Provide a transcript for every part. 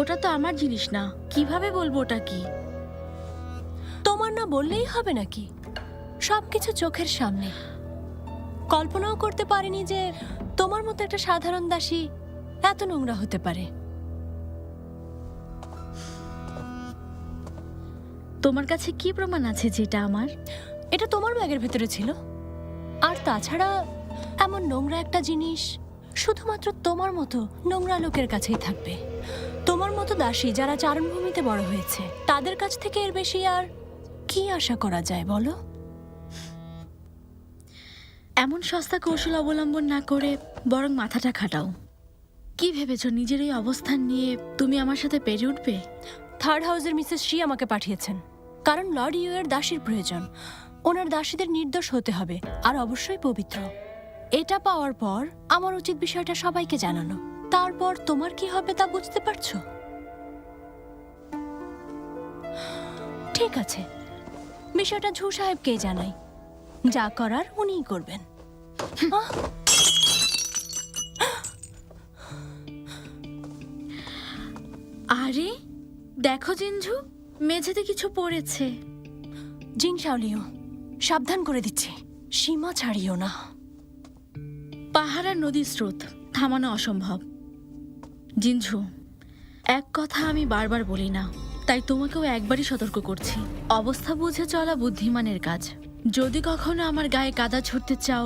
ওটা তো আমার জিনিস না, কিভাবে বলবো ওটা কি? তোমার না বললেই হবে নাকি? সবকিছু চোখের সামনে। কল্পনাও করতে পারিনি যে তোমার মতো একটা সাধারণ দাসী এত নোংরা হতে পারে। তোমার কাছে কি প্রমাণ আছে যেটা আমার? এটা তোমার ব্যাগের ভেতরে ছিল। আর তাছাড়া এমন নোংরা একটা জিনিস শুধুমাত্র তোমার মতো নোংরা লোকের কাছেই থাকবে। তোমার মতো দাসী যারা চারণভূমিতে বড় হয়েছে তাদের কাছ থেকে এর বেশি আর কি আশা করা যায় বলো? এমন সস্তা কৌশল অবলম্বন না করে বরং মাথাটা খাটাও। কি ভেবেছো নিজের এই অবস্থান নিয়ে তুমি আমার সাথে পেরে উঠবে? থার্ড হাউসের মিসেস শি আমাকে পাঠিয়েছেন, কারণ লর্ড ইউ এর দাসীর প্রয়োজন। ওনার দাসীদের নির্দোষ হতে হবে আর অবশ্যই পবিত্র। এটা পাওয়ার পর আমার উচিত বিষয়টা সবাইকে জানানো। তারপর তোমার কি হবে তা বুঝতে পারছো? ঠিক আছে, বিষয়টা ঝু সাহেবকেই জানাই। যা করার উনিই করবেন। আহ! আরে দেখো জিঞ্জু, মেঝেতে কিছু পড়েছে। জিং শাওলিও, সাবধান করে দিচ্ছি, সীমা ছাড়িও না। পাহাড় আর নদীর স্রোত থামানো অসম্ভব। জিঞ্জু, এক কথা আমি বারবার বলি না, তাই তোমাকেও একবারই সতর্ক করছি। অবস্থা বুঝে চলা বুদ্ধিমানের কাজ। যদি কখনো আমার গায়ে কাদা ছুটতে চাও,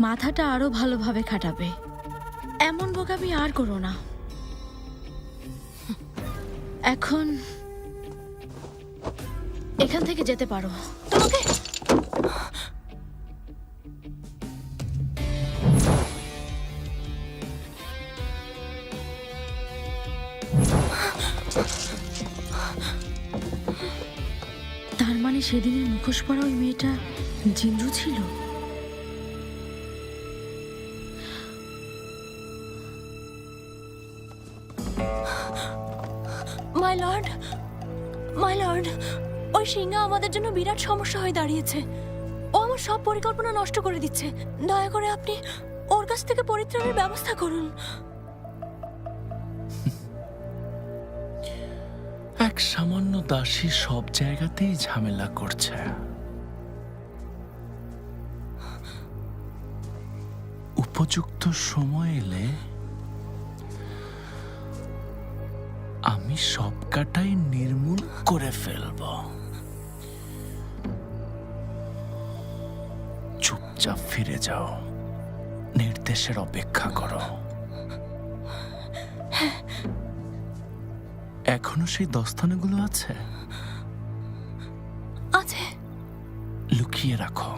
মাথাটা আরো ভালোভাবে খাটাবে। এমন বোকামি আর করো না। এখন এখান থেকে যেতে পারো। তোমাকে তার মানে সেদিনের মুখোশ পরা ওই মেয়েটা জিঞ্জু ছিল। মাই লর্ড, মাই লর্ড, ওই সিংহা আমাদের জন্য বিরাট সমস্যা হয়ে দাঁড়িয়েছে। ও আমার সব পরিকল্পনা নষ্ট করে দিচ্ছে। দয়া করে আপনি ওর কাছ থেকে পরিত্রাণের ব্যবস্থা করুন। এক সামান্য দাসী সব জায়গাতেই ঝামেলা করছে। উপযুক্ত সময় এলে আমি সব কাটাই নির্মূল করে ফেলব। চুপচাপ ফিরে যাও, নির্দেশের অপেক্ষা করো। এখনো সেই দস্তানাগুলো আছে? আছে। লুকিয়ে রাখো।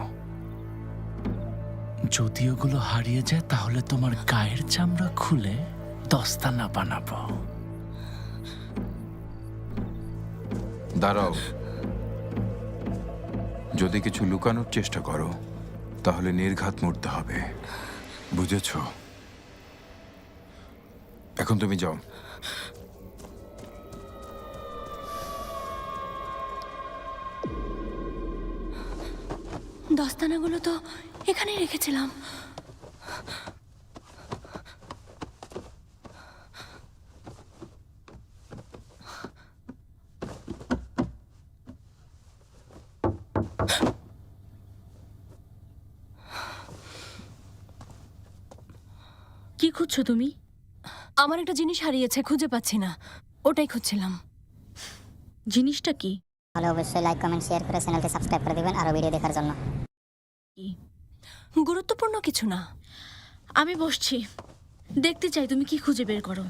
যদি ওগুলো হারিয়ে যায় তাহলে তোমার গায়ের চামড়া খুলে দস্তানা বানাবো। দাঁড়াও, যদি কিছু লুকানোর চেষ্টা করো তাহলে নির্ঘাত মরতে হবে, বুঝেছো? এখন তুমি যাও। দস্তানাগুলো তো এখানেই রেখেছিলাম। কি খুঁজছো তুমি? আমার একটা জিনিস হারিয়েছে, খুঁজে পাচ্ছি না, ওটাই খুঁজছিলাম। জিনিসটা কি? তাহলে অবশ্যই লাইক কমেন্ট শেয়ার করে চ্যানেলটি সাবস্ক্রাইব করে দিবেন আরো ভিডিও দেখার জন্য। কি? গুরুত্বপূর্ণ কিছু না। আমি বসছি, দেখতে চাই তুমি কি খুঁজে বের করো।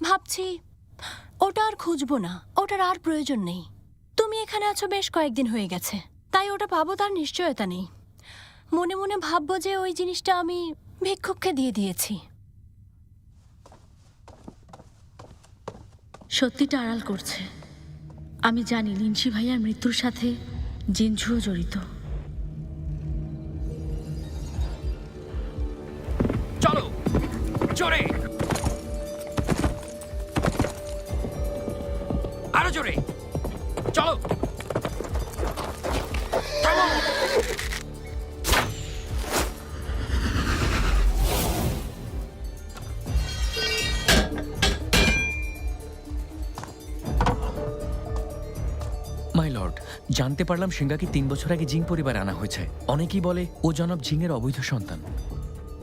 ভাবছি ওটা আর খুঁজবো না, ওটার আর প্রয়োজন নেই। তুমি এখানে আছো বেশ কয়েকদিন হয়ে গেছে, তাই ওটা পাবো তার নিশ্চয়তা নেই। মনে মনে ভাববো যে ওই জিনিসটা আমি ভিক্ষুককে দিয়ে দিয়েছি। সত্যিটা আড়াল করছে। আমি জানি লিনসি ভাইয়ার মৃত্যুর সাথে জিঞ্জুও জড়িত। চলো জোরে, আরো জোরে চলো। রিপোর্ট। জানতে পারলাম সিঙ্গাকে 3 বছর আগে জিং পরিবারে আনা হয়েছে। অনেকেই বলে ও জনাব জিংয়ের অবৈধ সন্তান,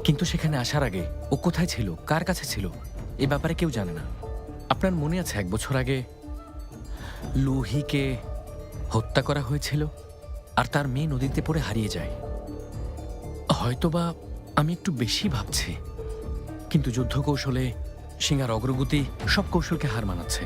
কিন্তু সেখানে আসার আগে ও কোথায় ছিল, কার কাছে ছিল, এ ব্যাপারে কেউ জানে না। আপনার মনে আছে 1 বছর আগে লুহিকে হত্যা করা হয়েছিল আর তার মেয়ে নদীতে পড়ে হারিয়ে যায়? হয়তোবা আমি একটু বেশি ভাবছি, কিন্তু যুদ্ধ কৌশলে সিঙ্গার অগ্রগতি সব কৌশলকে হার মানাচ্ছে।